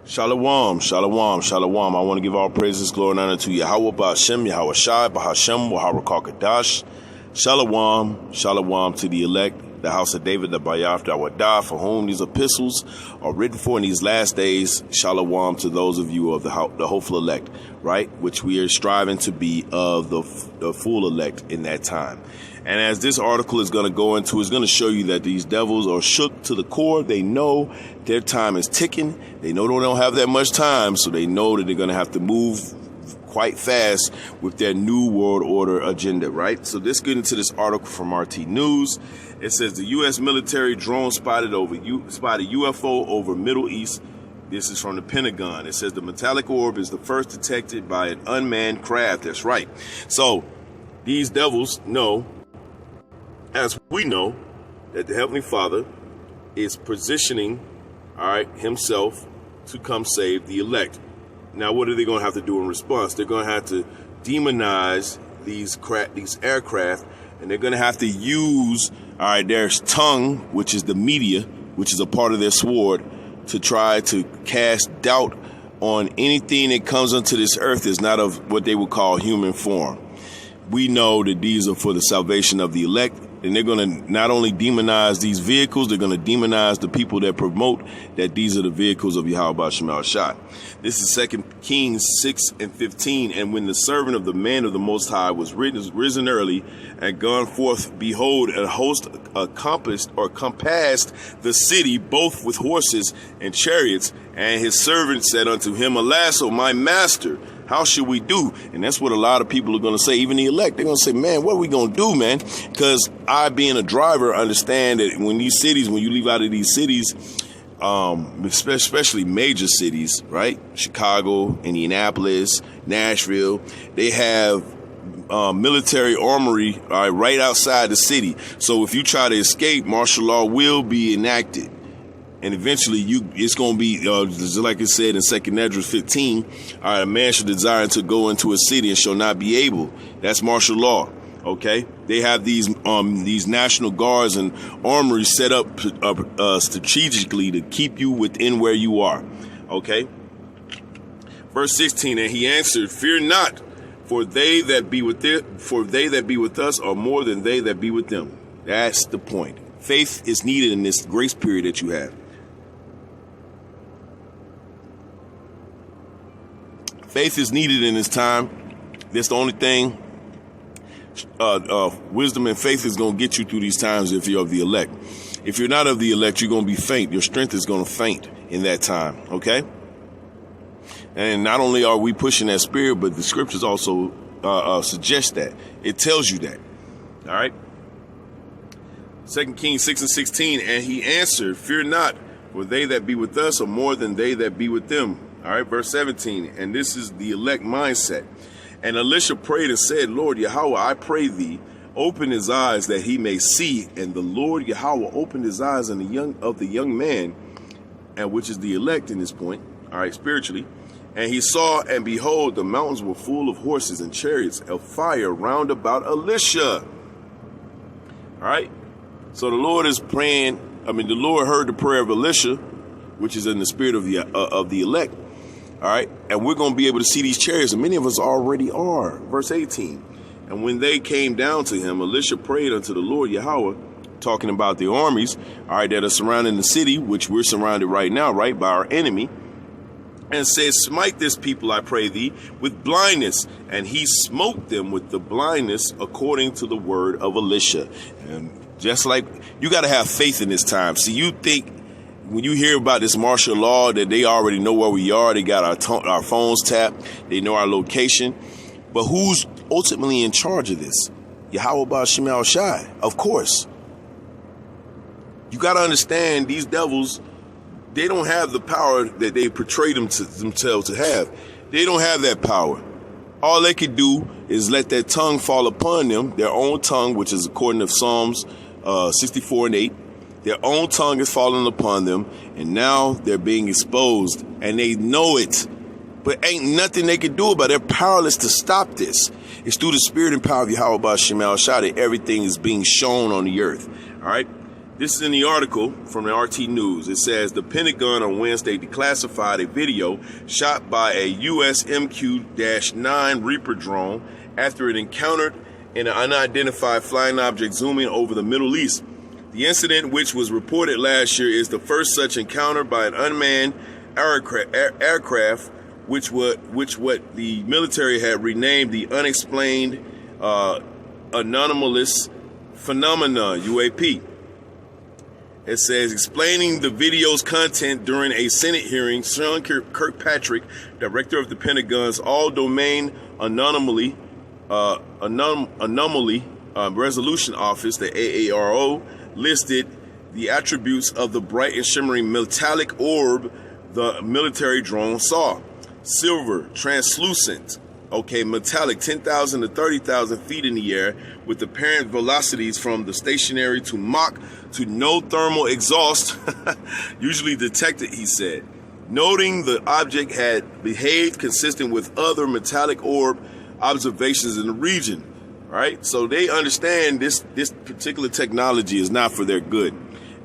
Shalom, shalom, shalom. I want to give all praises, glory, and honor to Yahweh Ba'ashem, Yahweh Shai, Bahashem, Wahara Kadash. Shalom, shalom to the elect, the house of David, the Bayaf, the Awadah, for whom these epistles are written for in these last days. Shalom to those of you of the hopeful elect, right? Which we are striving to be of the full elect in that time. And as this article is going to go into, it's going to show you that these devils are shook to the core. They know their time is ticking. They know they don't have that much time, so they know that they're going to have to move quite fast with their new world order agenda, right? So let's get into this article from RT News. It says the U.S. military drone spotted UFO over Middle East. This is from the Pentagon. It says the metallic orb is the first detected by an unmanned craft. That's right. So these devils know, as we know, that the Heavenly Father is positioning, himself to come save the elect. Now, what are they going to have to do in response? They're going to have to demonize these aircraft, and they're going to have to use, their tongue, which is the media, which is a part of their sword, to try to cast doubt on anything that comes onto this earth is not of what they would call human form. We know that these are for the salvation of the elect, and they're going to not only demonize these vehicles, they're going to demonize the people that promote that these are the vehicles of Yahweh Shema Shai. This is 2 Kings 6:15. And when the servant of the man of the Most High was risen early and gone forth, behold, a host compassed the city, both with horses and chariots. And his servant said unto him, Alas, O my master, how should we do? And that's what a lot of people are going to say, even the elect. They're going to say, man, what are we going to do, man? Because I, being a driver, understand that when you leave out of these cities, especially major cities, right? Chicago, Indianapolis, Nashville, they have military armory right outside the city. So if you try to escape, martial law will be enacted. And eventually, it's going to be, just like it said in 2 Esdras 15, a man shall desire to go into a city and shall not be able. That's martial law, okay? They have these national guards and armories set up strategically to keep you within where you are, okay? Verse 16, and he answered, Fear not, for they that be with us are more than they that be with them. That's the point. Faith is needed in this grace period that you have. Faith is needed in this time. That's the only thing. Wisdom and faith is going to get you through these times if you're of the elect. If you're not of the elect, you're going to be faint. Your strength is going to faint in that time, okay? And not only are we pushing that spirit, but the scriptures also suggest that. It tells you that, all right? 2 Kings 6:16, and he answered, Fear not, for they that be with us are more than they that be with them. All right, verse 17, and this is the elect mindset. And Elisha prayed and said, Lord Yahweh, I pray thee, open his eyes that he may see. And the Lord Yahweh opened his eyes of the young man, and which is the elect in this point, all right, spiritually. And he saw, and behold, the mountains were full of horses and chariots of fire round about Elisha. All right. So the Lord is praying. The Lord heard the prayer of Elisha, which is in the spirit of the elect. All right. And we're going to be able to see these chariots. And many of us already are. Verse 18. And when they came down to him, Elisha prayed unto the Lord Yahweh, talking about the armies, all right, that are surrounding the city, which we're surrounded right now, right, by our enemy, and said, Smite this people, I pray thee, with blindness. And he smote them with the blindness according to the word of Elisha. And just like, you got to have faith in this time. See, you think when you hear about this martial law that they already know where we are, they got our phones tapped, they know our location. But who's ultimately in charge of this? Yahweh Ba'ashem Shai, of course. You got to understand, these devils, they don't have the power that they portray themselves to have. They don't have that power. All they could do is let their tongue fall upon them, their own tongue, which is according to Psalms 64:8. Their own tongue is falling upon them, and now they're being exposed, and they know it. But ain't nothing they can do about it. They're powerless to stop this. It's through the spirit and power of Yahweh Ba'ashem Shai that everything is being shown on the earth. All right? This is in the article from the RT News. It says the Pentagon on Wednesday declassified a video shot by a U.S. MQ-9 Reaper drone after it encountered an unidentified flying object zooming over the Middle East. The incident, which was reported last year, is the first such encounter by an unmanned aircraft, which what the military had renamed the Unexplained Anomalous Phenomenon, UAP. It says, explaining the video's content during a Senate hearing, Sean Kirkpatrick, director of the Pentagon's All-Domain Anomaly Resolution Office, the AARO, listed the attributes of the bright and shimmering metallic orb the military drone saw. Silver, translucent, metallic, 10,000 to 30,000 feet in the air, with apparent velocities from the stationary to Mach to no thermal exhaust usually detected, he said, noting the object had behaved consistent with other metallic orb observations in the region. Right? So they understand this particular technology is not for their good.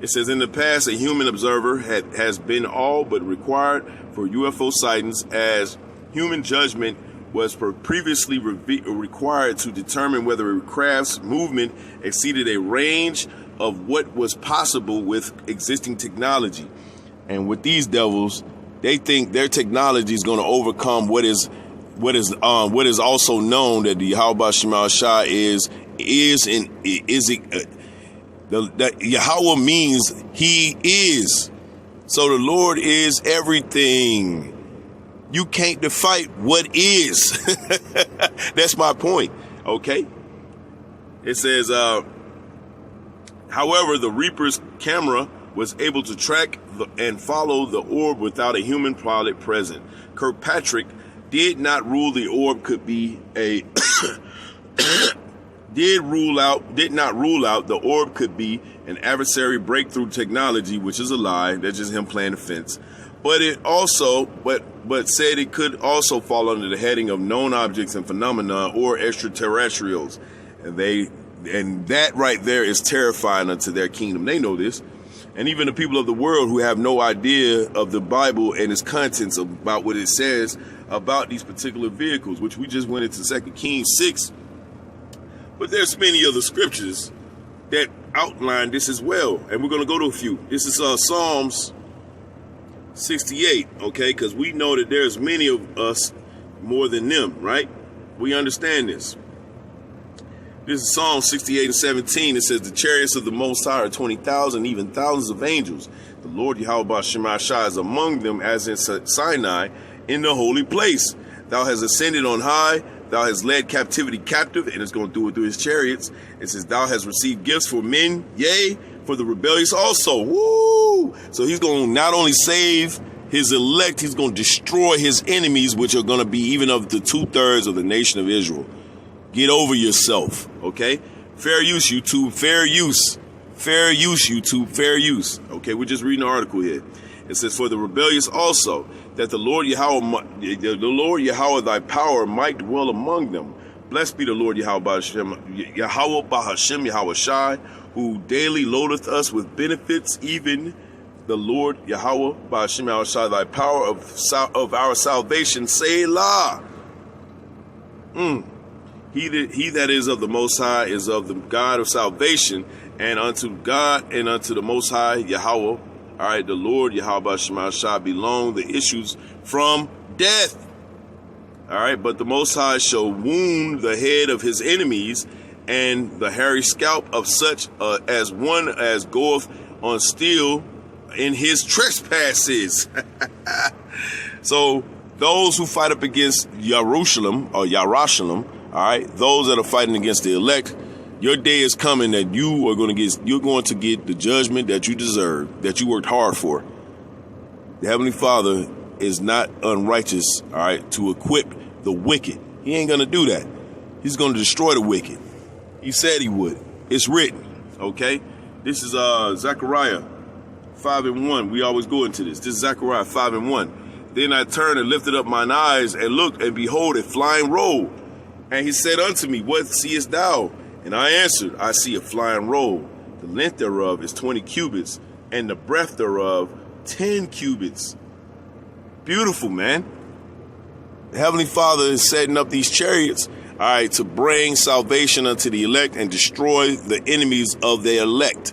It says, in the past, a human observer has been all but required for UFO sightings, as human judgment was previously required to determine whether a craft's movement exceeded a range of what was possible with existing technology. And with these devils, they think their technology is going to overcome what is also known that the Yahweh Shema Shah that Yahweh means he is. So the Lord is everything. You can't defy what is. That's my point. Okay. It says, however, the Reaper's camera was able to track and follow the orb without a human pilot present. Kirkpatrick did not rule the orb could be a did not rule out the orb could be an adversary breakthrough technology, which is a lie. That's just him playing the fence. But it also, but said it could also fall under the heading of known objects and phenomena or extraterrestrials, and that right there is terrifying unto their kingdom. They know this. And even the people of the world who have no idea of the Bible and its contents about what it says about these particular vehicles, which we just went into 2 Kings 6. But there's many other scriptures that outline this as well. And we're going to go to a few. This is Psalms 68, okay? Because we know that there's many of us more than them, right? We understand this. This is Psalm 68 and 17. It says, the chariots of the Most High are 20,000, even thousands of angels. The Lord Yahweh Shema Shah is among them, as in Sinai, in the holy place. Thou hast ascended on high. Thou hast led captivity captive, and it's going to do it through his chariots. It says, thou hast received gifts for men, yea, for the rebellious also. Woo! So he's going to not only save his elect, he's going to destroy his enemies, which are going to be even of the 2/3 of the nation of Israel. Get over yourself, okay? Fair use, YouTube. Fair use. Fair use, YouTube. Fair use. Okay, we're just reading the article here. It says, for the rebellious also, that the Lord Yahweh thy power might dwell among them. Blessed be the Lord Yahweh Bahashem Yahweh Shai, who daily loadeth us with benefits, even the Lord Yahweh Bahashem Yahweh Shai, thy power of our salvation. Selah. He that is of the Most High is of the God of salvation, and unto God and unto the Most High Yahweh, all right, the Lord Yahweh Shema Shah belong the issues from death. All right, but the Most High shall wound the head of his enemies, and the hairy scalp of such as one as goeth on steel in his trespasses. So those who fight up against Jerusalem, all right, those that are fighting against the elect, your day is coming that you're going to get the judgment that you deserve, that you worked hard for. The Heavenly Father is not unrighteous, all right, to equip the wicked. He ain't going to do that. He's going to destroy the wicked. He said he would. It's written, okay? This is Zechariah 5:1. We always go into this. This is Zechariah 5:1. Then I turned and lifted up mine eyes and looked, and behold, a flying roll. And he said unto me, what seest thou? And I answered, I see a flying roll. The length thereof is 20 cubits, and the breadth thereof 10 cubits. Beautiful, man. The Heavenly Father is setting up these chariots, all right, to bring salvation unto the elect and destroy the enemies of the elect.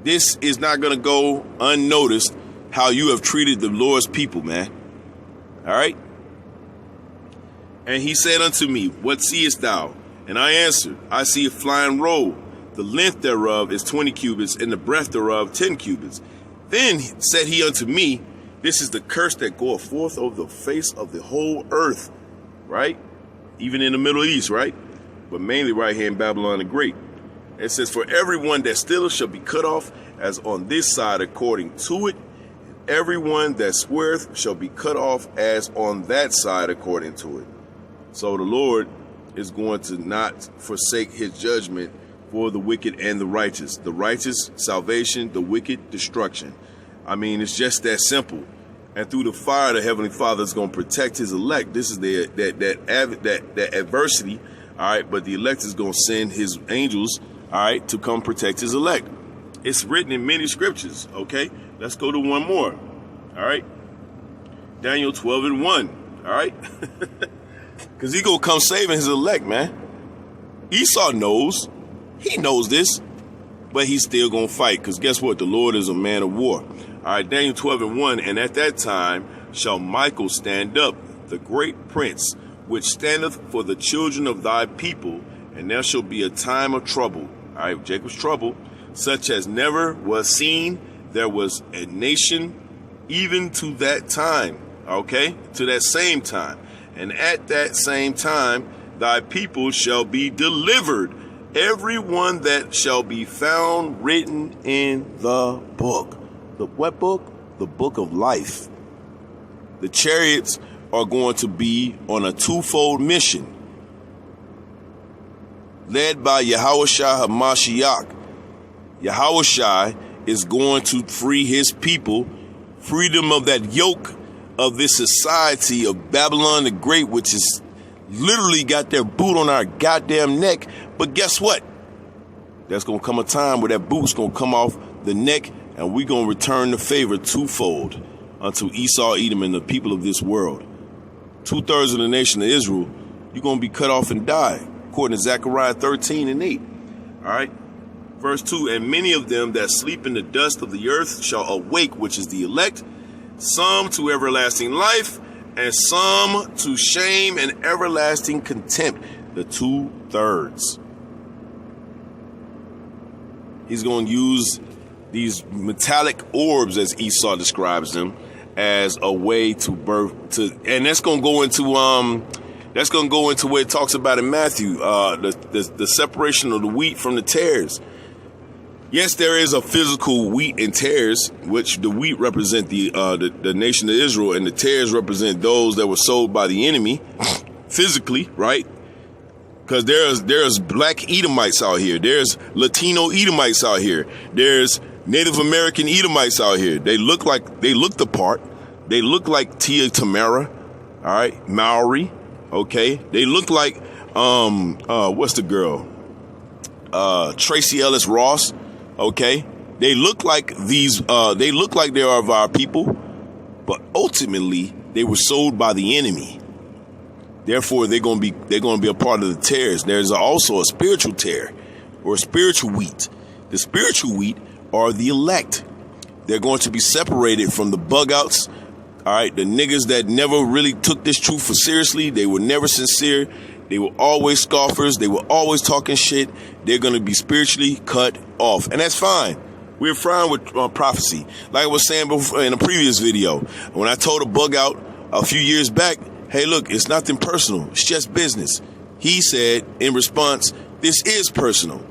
This is not going to go unnoticed how you have treated the Lord's people, man. All right. And he said unto me, what seest thou? And I answered, I see a flying roll. The length thereof is 20 cubits, and the breadth thereof 10 cubits. Then said he unto me, this is the curse that goeth forth over the face of the whole earth, right? Even in the Middle East, right? But mainly right here in Babylon the Great. It says, for everyone that stealeth shall be cut off as on this side according to it. Everyone that sweareth shall be cut off as on that side according to it. So the Lord is going to not forsake his judgment for the wicked and the righteous. The righteous, salvation, the wicked, destruction. I mean, it's just that simple. And through the fire, the Heavenly Father is going to protect his elect. This is that adversity, all right? But the elect is going to send his angels, all right, to come protect his elect. It's written in many scriptures, okay? Let's go to one more, all right? Daniel 12:1, all right? Because he going to come saving his elect, man. Esau knows. He knows this. But he's still going to fight. Because guess what? The Lord is a man of war. All right, Daniel 12:1. And at that time shall Michael stand up, the great prince, which standeth for the children of thy people. And there shall be a time of trouble. All right, Jacob's trouble, such as never was seen. There was a nation even to that time. Okay, to that same time. And at that same time, thy people shall be delivered, every one that shall be found written in the book. The what book? The book of life. The chariots are going to be on a twofold mission, led by Yahushua HaMashiach. Yahushua is going to free his people, freedom of that yoke of this society of Babylon the Great, which has literally got their boot on our goddamn neck. But guess what? There's going to come a time where that boot's going to come off the neck, and we're going to return the favor twofold unto Esau, Edom, and the people of this world. 2/3 of the nation of Israel, you're going to be cut off and die, according to Zechariah 13:8. All right? Verse 2, and many of them that sleep in the dust of the earth shall awake, which is the elect, some to everlasting life, and some to shame and everlasting contempt. The 2/3. He's going to use these metallic orbs, as Esau describes them, as a way to birth to, and that's going to go into where it talks about in Matthew, the separation of the wheat from the tares. Yes, there is a physical wheat and tares, which the wheat represent the nation of Israel, and the tares represent those that were sold by the enemy physically, right? Because there's black Edomites out here. There's Latino Edomites out here. There's Native American Edomites out here. They look the part. They look like Tia Tamara, all right, Maori, okay? They look like, what's the girl? Tracy Ellis Ross, okay? They look like they look like they are of our people, but ultimately they were sold by the enemy. Therefore, they're going to be a part of the tares. There's also a spiritual tare or a spiritual wheat. The spiritual wheat are the elect. They're going to be separated from the bug outs. All right. The niggas that never really took this truth for seriously. They were never sincere. They were always scoffers. They were always talking shit. They're going to be spiritually cut off. And that's fine. We're fine with prophecy. Like I was saying before in a previous video, when I told a bug out a few years back, hey, look, it's nothing personal. It's just business. He said in response, this is personal.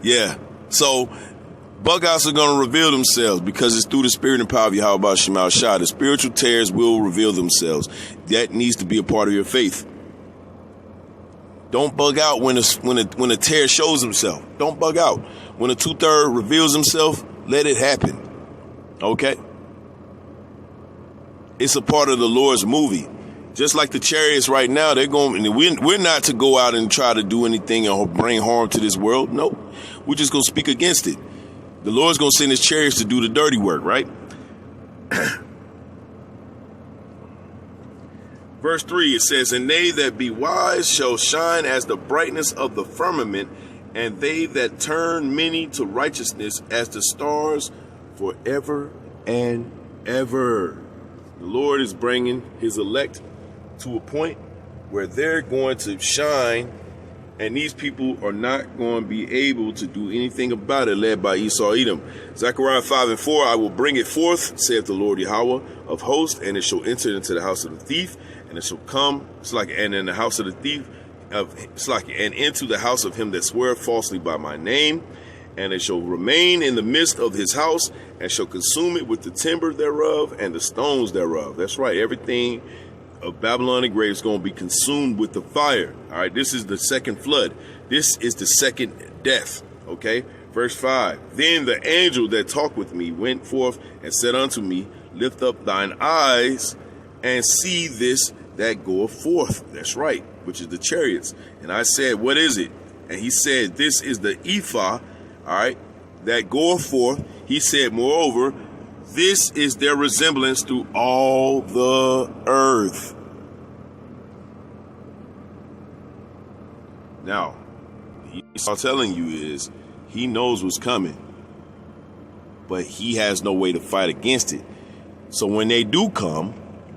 Yeah. So bug outs are going to reveal themselves because it's through the spirit and power of Yahweh Shema Shah. The spiritual tares will reveal themselves. That needs to be a part of your faith. Don't bug out when a tear shows himself. Don't bug out. When a 2/3 reveals himself, let it happen. Okay? It's a part of the Lord's movie. Just like the chariots right now, we're not to go out and try to do anything or bring harm to this world. Nope. We're just going to speak against it. The Lord's going to send his chariots to do the dirty work, right? Verse 3, it says, and they that be wise shall shine as the brightness of the firmament, and they that turn many to righteousness as the stars forever and ever. The Lord is bringing his elect to a point where they're going to shine, and these people are not going to be able to do anything about it, led by Esau Edom. Zechariah 5:4, I will bring it forth, saith the Lord Yahweh of hosts, and it shall enter into the house of the thief, and it shall come, and in the house of the thief, and into the house of him that sweareth falsely by my name, and it shall remain in the midst of his house, and shall consume it with the timber thereof and the stones thereof. That's right, everything of Babylon the Great is going to be consumed with the fire. All right, this is the second flood. This is the second death. Okay, verse 5. Then the angel that talked with me went forth and said unto me, lift up thine eyes and see this that goeth forth. That's right, which is the chariots. And I said, what is it? And he said, this is the ephah, all right, that goeth forth. He said, moreover, this is their resemblance through all the earth. Now, he's telling you is he knows what's coming, but he has no way to fight against it. So when they do come,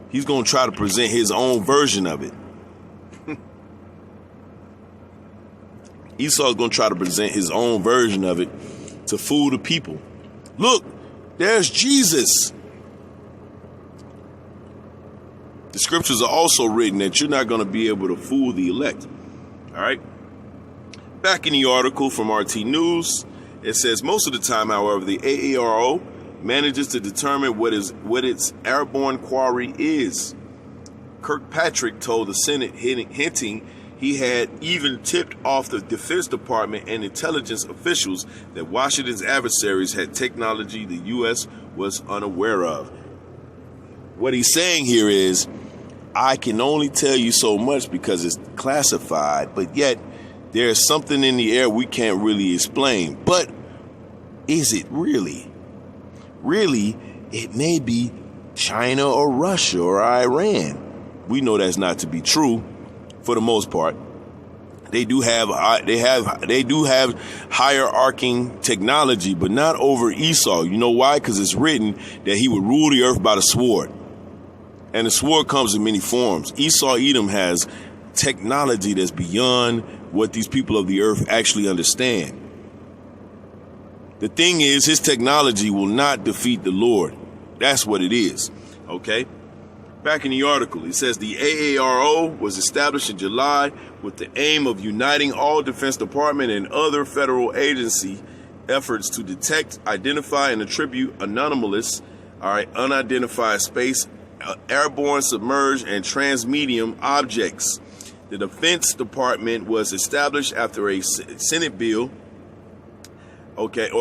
he's going to try to present his own version of it. Esau's going to try to present his own version of it to fool the people. Look, there's Jesus. The scriptures are also written that you're not going to be able to fool the elect. All right. Back in the article from RT News, it says most of the time, however, the AARO manages to determine what its airborne quarry is. Kirkpatrick told the Senate, hinting he had even tipped off the Defense Department and intelligence officials that Washington's adversaries had technology the U.S. was unaware of. What he's saying here is, I can only tell you so much because it's classified, but yet there's something in the air we can't really explain. But is it really? Really, it may be China or Russia or Iran. We know that's not to be true. For the most part, they do have hierarching technology, but not over Esau. You know why? Because it's written that he would rule the earth by the sword, and the sword comes in many forms. Esau Edom has technology that's beyond what these people of the earth actually understand. The thing is, his technology will not defeat the Lord. That's what it is. Okay. Back in the article, it says the AARO was established in July with the aim of uniting all Defense Department and other federal agency efforts to detect, identify, and attribute anomalous, unidentified space, airborne, submerged, and transmedium objects. The Defense Department was established after a Senate bill.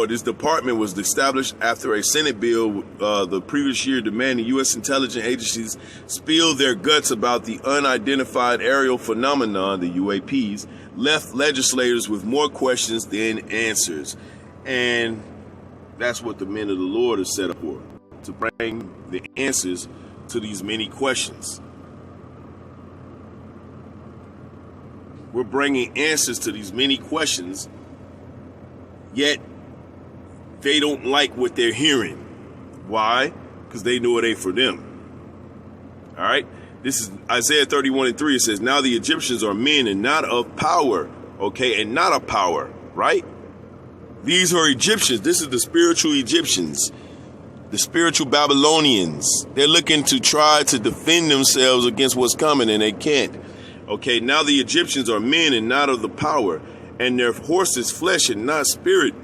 This department was established after a Senate bill the previous year demanding U.S. intelligence agencies spill their guts about the unidentified aerial phenomenon, the UAPs, left legislators with more questions than answers. And that's what the men of the Lord are set up for, to bring the answers to these many questions. We're bringing answers to these many questions, yet they don't like what they're hearing. Why? Because they know it ain't for them. All right. This is Isaiah 31:3. It says, now the Egyptians are men and not of power. Okay. And not of power. Right. These are Egyptians. This is the spiritual Egyptians, the spiritual Babylonians. They're looking to try to defend themselves against what's coming, and they can't. Okay. Now the Egyptians are men and not of the power, and their horses flesh and not spirit.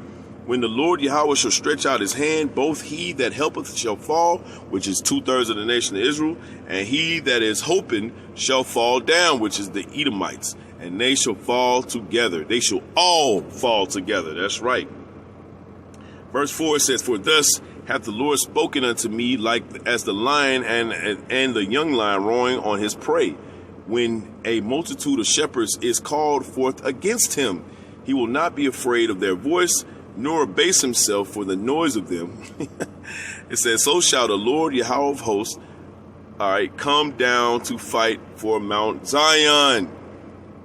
When the Lord Yahweh shall stretch out his hand, both he that helpeth shall fall, which is 2/3 of the nation of Israel, and he that is hoping shall fall down, which is the Edomites, and they shall fall together. They shall all fall together. That's right. Verse 4 says, for thus hath the Lord spoken unto me, like as the lion and the young lion roaring on his prey. When a multitude of shepherds is called forth against him, he will not be afraid of their voice, nor abase himself for the noise of them. It says, so shall the Lord Yahweh of hosts, come down to fight for Mount Zion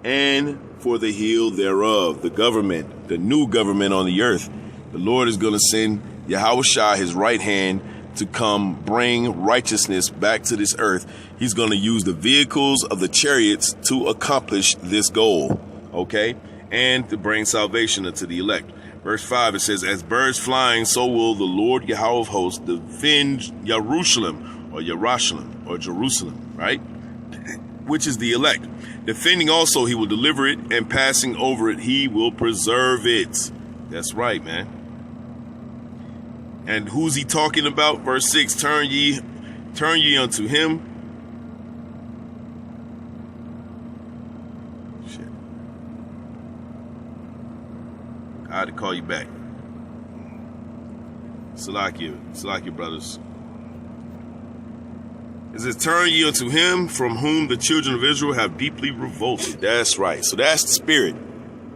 and for the hill thereof, the government, the new government on the earth. The Lord is going to send Yahweh Shai, his right hand, to come bring righteousness back to this earth. He's going to use the vehicles of the chariots to accomplish this goal, okay? And to bring salvation unto the elect. Verse 5, it says, as birds flying, so will the Lord Yahweh of hosts defend Jerusalem, right? Which is the elect. Defending also, he will deliver it, and passing over it, he will preserve it. That's right, man. And who's he talking about? Verse 6, turn ye unto him. Shit. I had to call you back. Salakia, brothers. It says, turn ye unto him from whom the children of Israel have deeply revolted. That's right. So that's the spirit.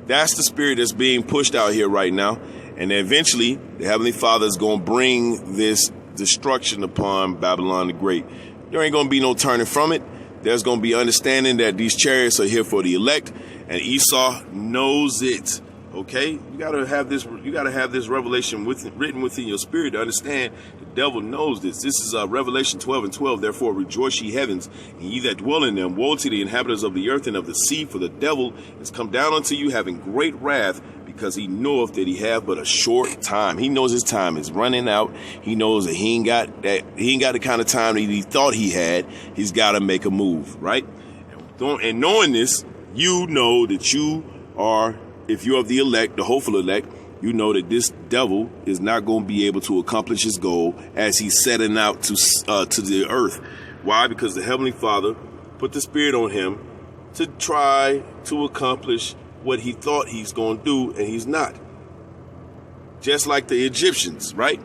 That's the spirit that's being pushed out here right now. And eventually, the Heavenly Father is going to bring this destruction upon Babylon the Great. There ain't going to be no turning from it. There's going to be understanding that these chariots are here for the elect, and Esau knows it. Okay, you gotta have this revelation written within your spirit to understand the devil knows this. This is Revelation 12:12. Therefore rejoice, ye heavens, and ye that dwell in them. Woe to the inhabitants of the earth and of the sea, for the devil is come down unto you, having great wrath, because he knoweth that he have but a short time. He knows his time is running out. He knows that he ain't got the kind of time that he thought he had. He's got to make a move, right? And knowing this, you know that you are. If you're of the elect, the hopeful elect, you know that this devil is not going to be able to accomplish his goal as he's setting out to the earth. Why? Because the Heavenly Father put the Spirit on him to try to accomplish what he thought he's going to do, and he's not. Just like the Egyptians, right?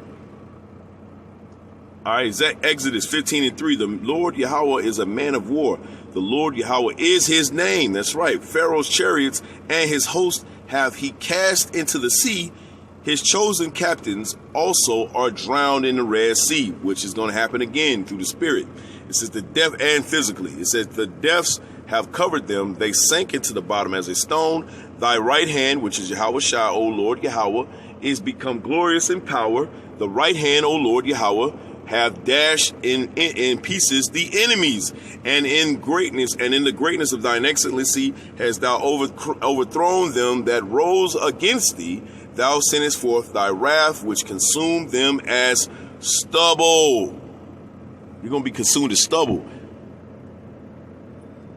All right, Exodus 15:3. The Lord Yahweh is a man of war. The Lord Yahweh is his name. That's right. Pharaoh's chariots and his host have he cast into the sea. His chosen captains also are drowned in the Red Sea, which is going to happen again through the Spirit. It says the deaf and physically. It says the deafs have covered them. They sank into the bottom as a stone. Thy right hand, which is Yahweh Shai, O Lord Yahweh, is become glorious in power. The right hand, O Lord Yahweh, have dashed in pieces the enemies, and in the greatness of thine excellency hast thou overthrown them that rose against thee. Thou sendest forth thy wrath, which consumed them as stubble. You're going to be consumed as stubble.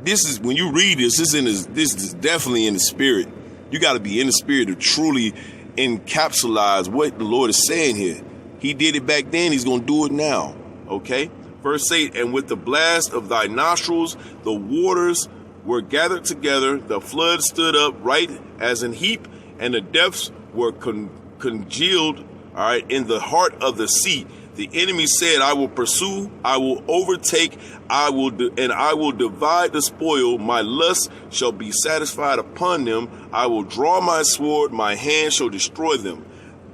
This is, when you read this is definitely in the spirit. You got to be in the spirit to truly encapsulate what the Lord is saying here. He did it back then. He's going to do it now. Okay. Verse 8, and with the blast of thy nostrils, the waters were gathered together. The flood stood up right as an heap, and the depths were congealed, all right, in the heart of the sea. The enemy said, I will pursue, I will overtake, I will divide the spoil. My lust shall be satisfied upon them. I will draw my sword, my hand shall destroy them.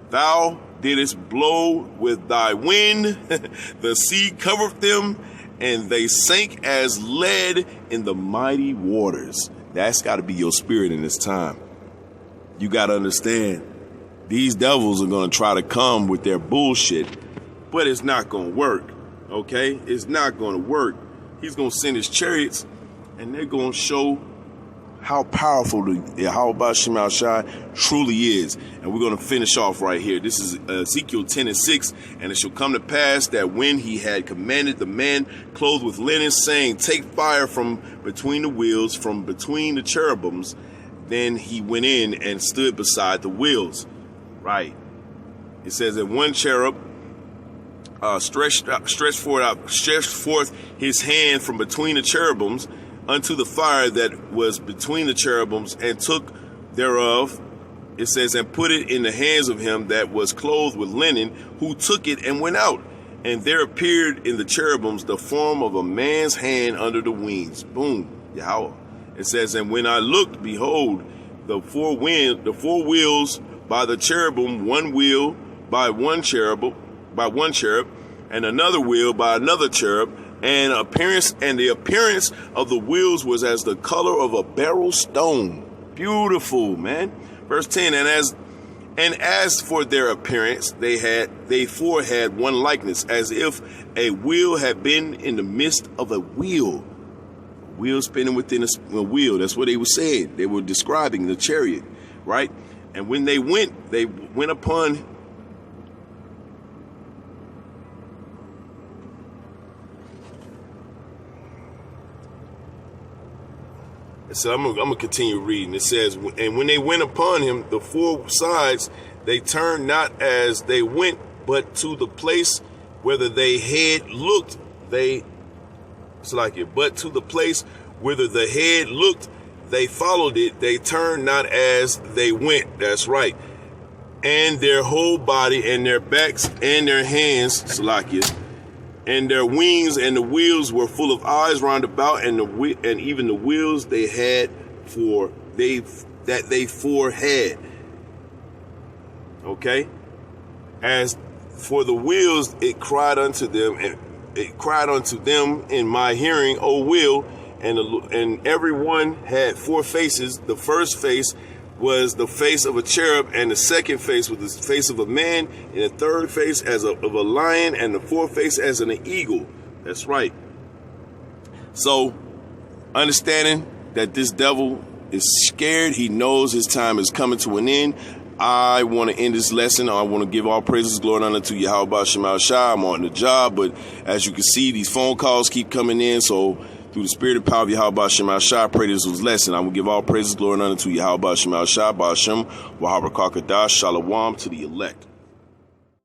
Thou didst blow with thy wind, the sea covered them, and they sank as lead in the mighty waters. That's got to be your spirit in this time. You got to understand, these devils are going to try to come with their bullshit, but it's not going to work, okay? It's not going to work. He's going to send his chariots, and they're going to show how powerful the Yahweh Shema Shai truly is. And we're going to finish off right here. This is Ezekiel 10:6. And it shall come to pass that when he had commanded the man clothed with linen, saying, take fire from between the wheels, from between the cherubims, then he went in and stood beside the wheels. Right. It says that one cherub stretched forth his hand from between the cherubims unto the fire that was between the cherubims, and took thereof it says, and put it in the hands of him that was clothed with linen, who took it and went out. And there appeared in the cherubims the form of a man's hand under the wings. Boom, Yahweh. It says, and when I looked, behold, the four wheels by the cherubim, one wheel by one cherub, and another wheel by another cherub, and the appearance of the wheels was as the color of a beryl stone. Beautiful, man. Verse 10, and as for their appearance, they four had one likeness, as if a wheel had been in the midst of a wheel. Wheel spinning within a wheel. That's what they were saying. They were describing the chariot, right? And when they went upon So I'm gonna continue reading. It says, and when they went upon him, the four sides, they turned not as they went, but to the place whither they had looked. But to the place whither the head looked, they followed it. They turned not as they went. That's right. And their whole body and their backs and their hands, and their wings and the wheels were full of eyes round about, and even the wheels they four had. Okay? As for the wheels, it cried unto them in my hearing, O wheel, and every one had four faces. The first face was the face of a cherub, and the second face was the face of a man, and the third face of a lion, and the fourth face as an eagle. That's right. So, understanding that this devil is scared, he knows his time is coming to an end. I want to end this lesson. I want to give all praises, glory, and honor to Yahweh Shema Shai. I'm on the job, but as you can see, these phone calls keep coming in, so through the spirit and power of Yahweh Shema Shai, I pray this was lesson. I will give all praises, glory, and honor to Yahweh Shema Shai, Ba'ashem, Wahabra Kakadash, Shalom to the elect.